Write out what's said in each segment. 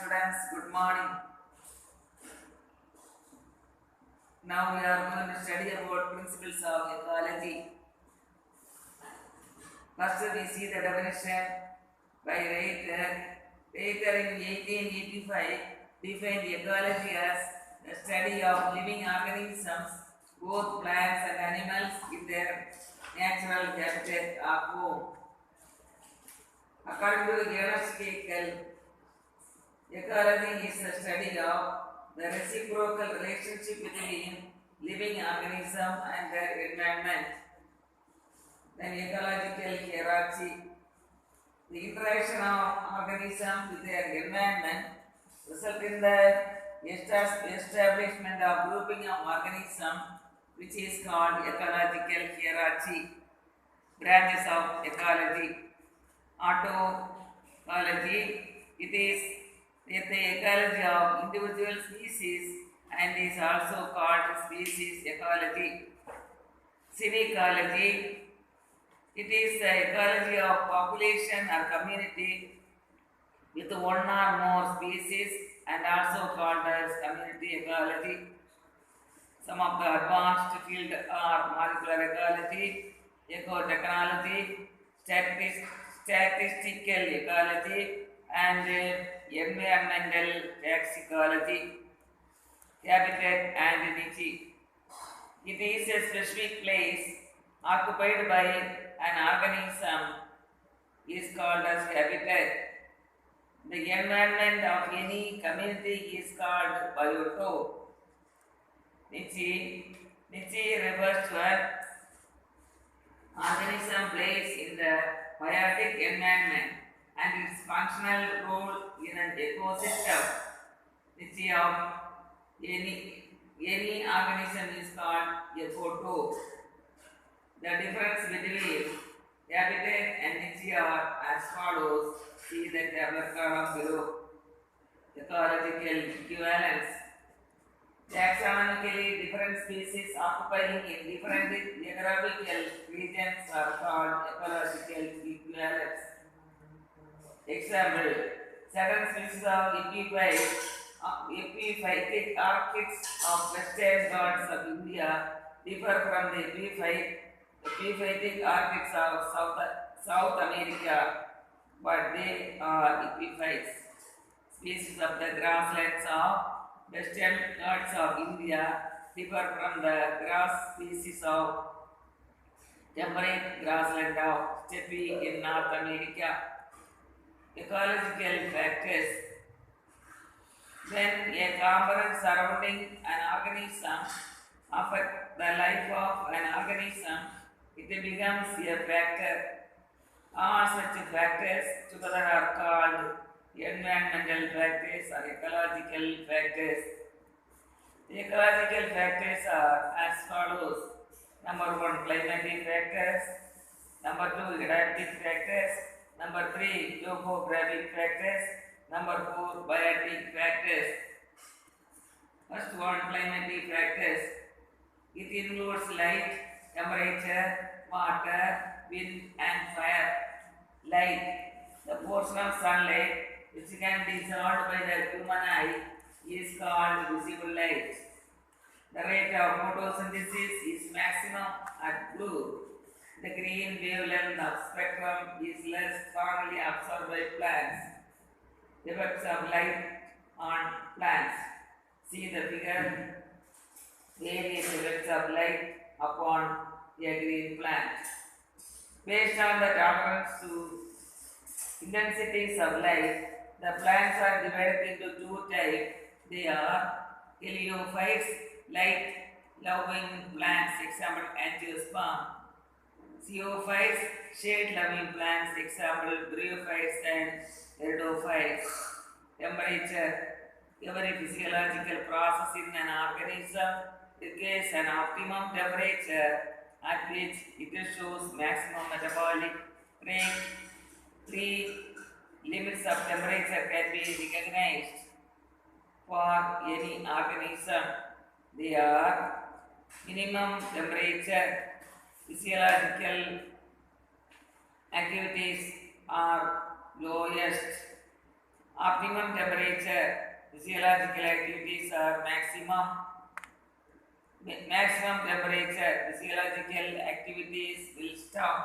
students, good morning. Now we are going to study about principles of ecology. First we see the definition by Reiter. Reiter in 1885 defined ecology as the study of living organisms, both plants and animals in their natural habitat or home. According to Ernst Haeckel, ecology is the study of the reciprocal relationship between living organism and their environment. Then ecological hierarchy, the interaction of organisms with their environment result in the establishment of grouping of organisms, which is called ecological hierarchy. Branches of ecology, autoecology, it is the ecology of individual species and is also called species ecology. Synecology, it is the ecology of population or community with one or more species and also called as community ecology. Some of the advanced fields are molecular ecology, ecotechnology, statistical ecology, and environmental toxicology. Habitat and niche. It is a specific place occupied by an organism is called as habitat. The environment of any community is called biotope. Niche refers to an organism placed in the biotic environment and its functional role in an ecosystem. Niche of any organism is called ecotope. The difference between habitat and niche are as follows. See the table column below. Ecological equivalence. Taxonomically, different species occupying in different geographical regions are called ecological equivalence. Example: certain species of epiphytic orchids of Western Ghats of India differ from the epiphytic orchids of South America, but they are epiphytes. Species of the grasslands of Western Ghats of India differ from the grass species of temperate grassland of steppe in North America. Ecological factors. When a component surrounding an organism affects the life of an organism, it becomes a factor. All such factors together are called environmental factors or ecological factors. The ecological factors are as follows. Number 1, climatic factors. Number 2, adaptive factors. Number 3, topographic factors. Number 4, biotic factors. First one, climatic factors. It includes light, temperature, water, wind and fire. Light, the portion of sunlight which can be discerned by the human eye is called visible light. The rate of photosynthesis is maximum at blue. The green wavelength of spectrum is less strongly absorbed by plants. Effects of light on plants. See the figure. Various effects of light upon a green plant. Based on the tolerance to intensities of light, the plants are divided into two types. They are heliophytes, light-loving plants, example angiosperm. Xeophytes, shade-loving plants, example bryophytes and eridophytes. Temperature. Every physiological process in an organism requires an optimum temperature at which it shows maximum metabolic rate. 3 limits of temperature can be recognized for any organism. They are minimum temperature, physiological activities are lowest, Optimum temperature, physiological activities are maximum temperature, physiological activities will stop.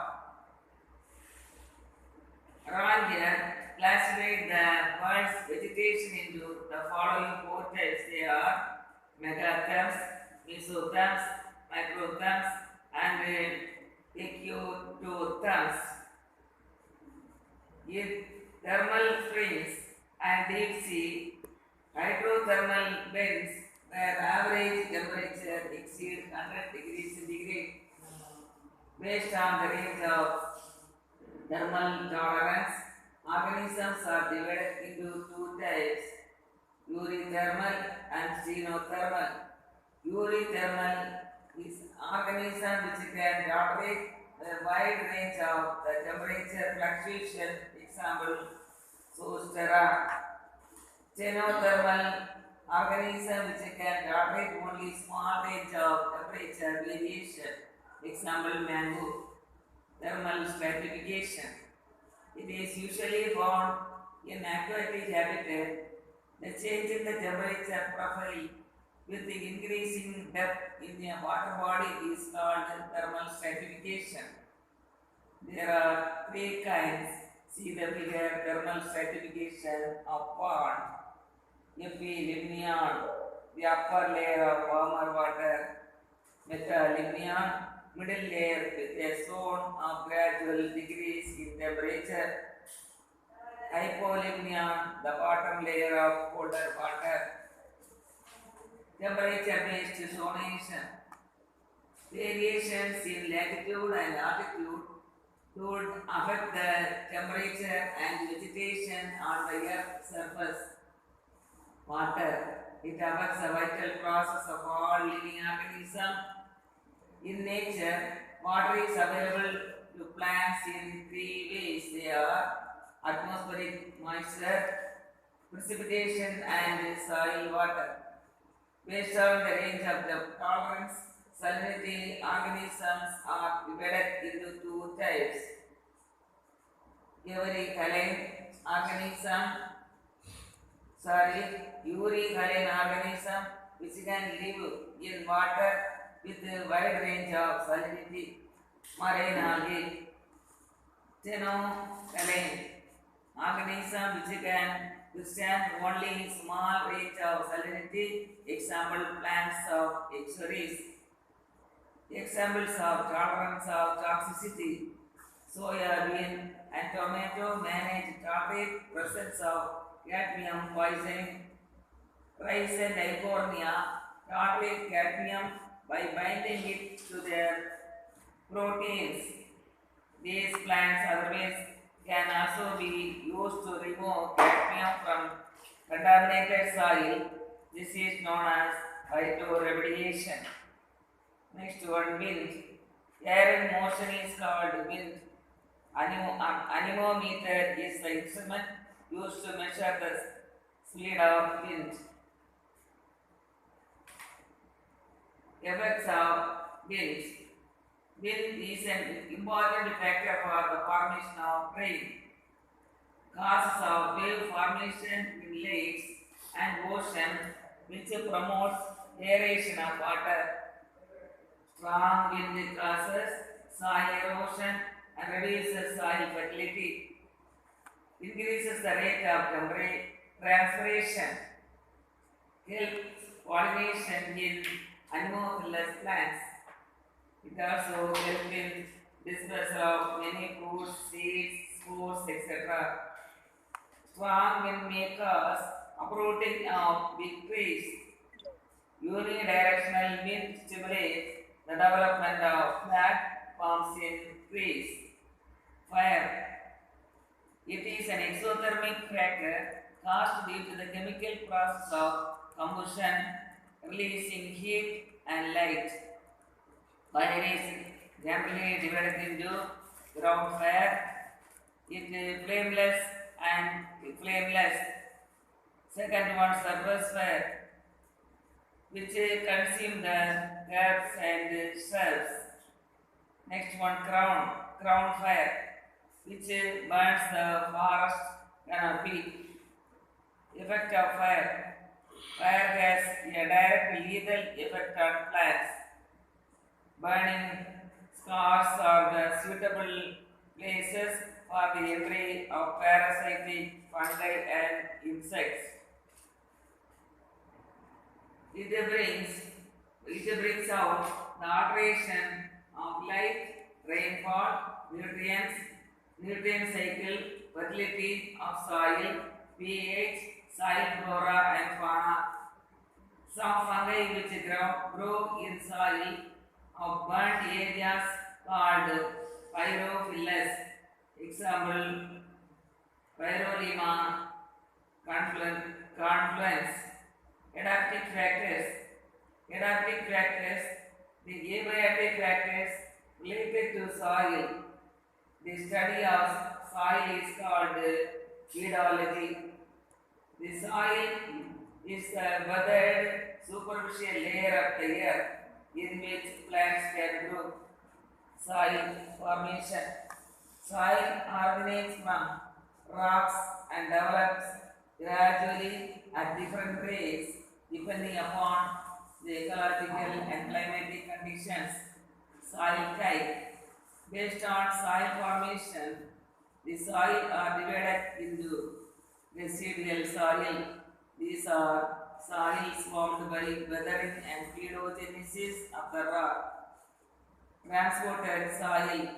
Around here, classify the world's vegetation into the following four types. They are megatherms, mesotherms, microtherms, and ecotherms. In thermal springs and deep sea, hydrothermal vents where average temperature exceeds 100 degrees centigrade. Based on the range of thermal tolerance, organisms are divided into two types, eurythermal and xenothermal. Eurythermal is organism which can tolerate a wide range of the temperature fluctuation, example, Zoostera. Xenothermal organism which can tolerate only small range of temperature variation, example, mango. Thermal stratification. It is usually found in aquatic habitat. The change in the temperature profile with the increasing depth in a water body is called thermal stratification. There are three kinds. See the figure, thermal stratification of pond. Epilineon, the upper layer of warmer water. Metalimnion, middle layer with a zone of gradual decrease in temperature. Hypolimnion, the bottom layer of colder water. Temperature based zonation. Variations in latitude and altitude could affect the temperature and vegetation on the Earth's surface. Water. It affects the vital process of all living organisms. In nature, water is available to plants in three ways. They are atmospheric moisture, precipitation, and soil water. Based on the range of the tolerance, salinity organisms are divided into two types. Euryhaline organism which can live in water with a wide range of salinity. Marine algae. Xenothaline organism which can withstand only small range of salinity, example, plants of estuaries. Examples of tolerance of toxicity, soya bean and tomato manage tolerate presence of cadmium poisoning. Rice and Icornia tolerate cadmium by binding it to their proteins. These plants otherwise can also be used to remove cadmium from contaminated soil. This is known as phytoremediation. Next one, wind. Air in motion is called wind. Anemometer is the instrument used to measure the speed of wind. Effects of wind. Wind is an important factor for the formation of rain. Causes of wave formation in lakes and ocean which promotes aeration of water. Strong wind causes soil erosion and reduces soil fertility. Increases the rate of transpiration. Helps pollination in anemophilous plants. It also helps in dispersal of many fruits, seeds, spores, etc. Strong wind may cause uprooting of big trees. Unidirectional wind stimulates the development of platforms in trees. Fire. It is an exothermic factor caused due to the chemical process of combustion, releasing heat and light. Fire is generally divided into ground fire, it flameless and flameless. Second one, surface fire, which consume the herbs and shrubs. Next one, crown fire, which burns the forest canopy. Effect of fire. Fire has a direct lethal effect on plants. Burning scars are the suitable places for the entry of parasitic fungi and insects. It brings out the alteration of light, rainfall, nutrient cycle, fertility of soil, pH, soil flora and fauna. Some fungi which grow in soil of burnt areas called pyrophilus. Example, Pyrolema confluence. Adaptive factors, the abiotic factors related to soil. The study of soil is called weedology. The soil is the weathered superficial layer of the earth in which plants can grow. Soil formation. Soil originates from rocks and develops gradually at different rates depending upon the ecological and climatic conditions. Soil type. Based on soil formation, the soil are divided into residual soil. These are soils formed by weathering and pedogenesis of the rock. Transported soil.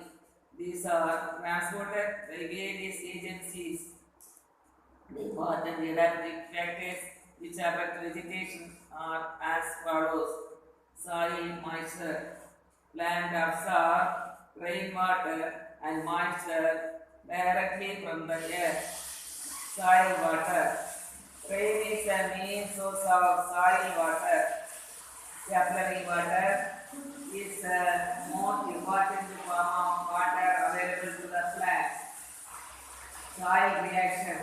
These are transported by various agencies. The important adaptive factors which affect vegetation are as follows. Soil moisture. Plant absorb rainwater and moisture directly from the earth. Soil water. Rain is the main source of soil water. Capillary water is the most important form of water available to the plant. Soil reaction.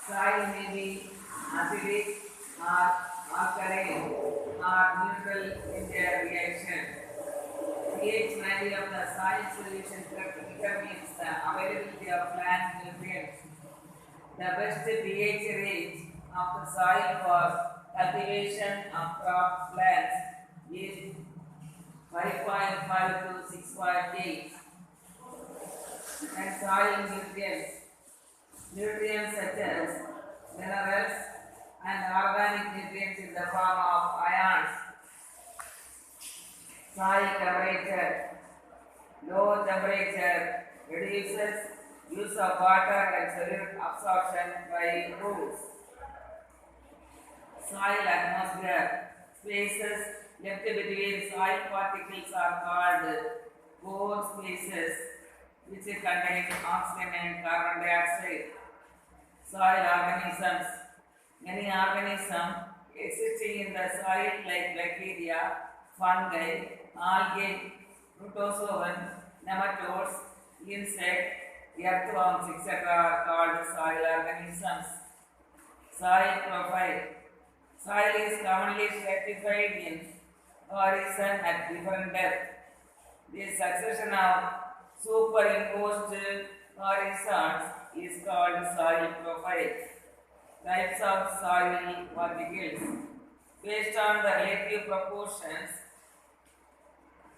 Soil may be acidic or alkaline or neutral in their reaction. pH value of the soil solution determines the availability of plant nutrients. The best pH range of the soil for cultivation of crop plants is 5.5 to 6.8. And soil nutrients. Nutrients such as minerals and organic nutrients in the form of ions. Soil temperature. Low temperature reduces use of water and solute absorption by roots. Soil atmosphere. Spaces left between soil particles are called pore spaces which contain oxygen and carbon dioxide. Soil organisms. Many organisms existing in the soil like bacteria, fungi, algae, protozoan, nematodes, insects, earthworms, etc. are called soil organisms. Soil profile. Soil is commonly stratified in horizon at different depth. This succession of superimposed horizons is called soil profile. Types of soil particles. Based on the relative proportions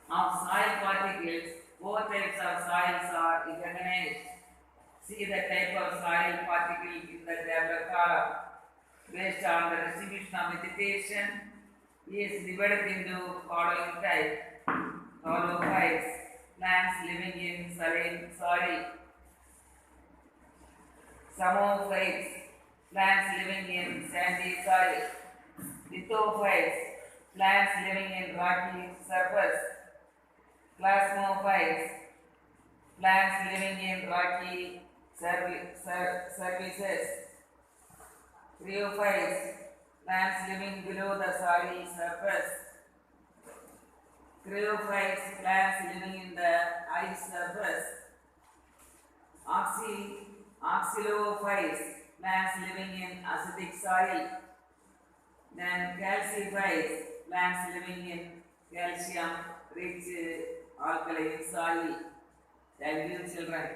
of soil particles, both types of soils are recognized. See the type of soil particle in the tabular column. Based on the distribution of vegetation, is divided into following types. Holophytes, plants living in saline soil. Psammophytes, plants living in sandy soil. Lithophytes, plants living in rocky surface. Plasmophytes, plants living in rocky surfaces. Bryophytes, plants living below the soil surface. Cryophytes, plants living in the ice surface. Oxylophytes, plants living in acidic soil. Then calciphytes, plants living in calcium rich alkaline soil. Thank you, children.